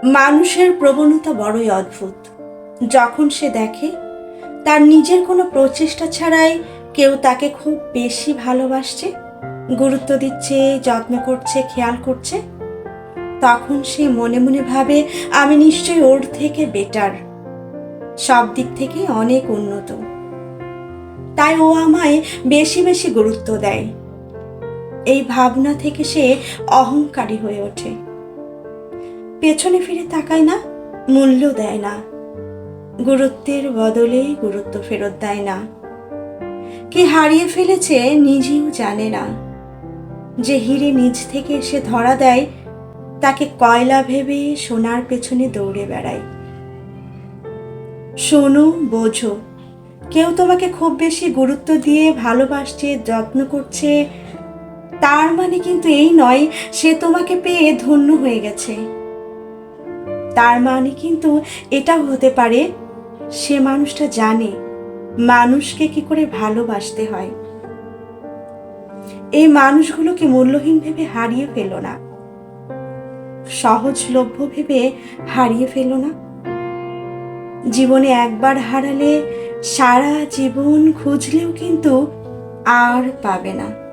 মানুষের প্রবণতা বড়ই অদ্ভুত। যখন সে দেখে তার নিজের কোনো প্রচেষ্টা ছাড়াই কেউ তাকে খুব বেশি ভালোবাসছে, গুরুত্ব দিচ্ছে, যত্ন করছে, খেয়াল করছে, তখন সে মনে মনে ভাবে আমি নিশ্চয়ই ওর থেকে বেটার, সব দিক থেকে অনেক উন্নত, তাই ও আমায় বেশি বেশি গুরুত্ব দেয়। এই ভাবনা থেকে সে অহংকারী হয়ে ওঠে। পেছনে ফিরে তাকায় না, মূল্য দেয় না, গুরুত্বের বদলে গুরুত্ব ফেরত দেয় না। কি হারিয়ে ফেলেছে নিজেও জানে না। যে হিরে নিজ থেকে এসে ধরা দেয়, তাকে কয়লা ভেবে সোনার পেছনে দৌড়ে বেড়ায়। শোনো, বোঝো, কেউ তোমাকে খুব বেশি গুরুত্ব দিয়ে ভালোবাসছে, যত্ন করছে, তার মানে কিন্তু এই নয় সে তোমাকে পেয়ে ধন্য হয়ে গেছে। তার মানে কিন্তু এটাও হতে পারে সে মানুষটা জানে মানুষকে কি করে ভালোবাসতে হয়। এই মানুষগুলোকে মূল্যহীন ভেবে হারিয়ে ফেলো না, সহজলভ্য ভেবে হারিয়ে ফেলো না। জীবনে একবার হারালে সারা জীবন খুঁজলেও কিন্তু আর পাবে না।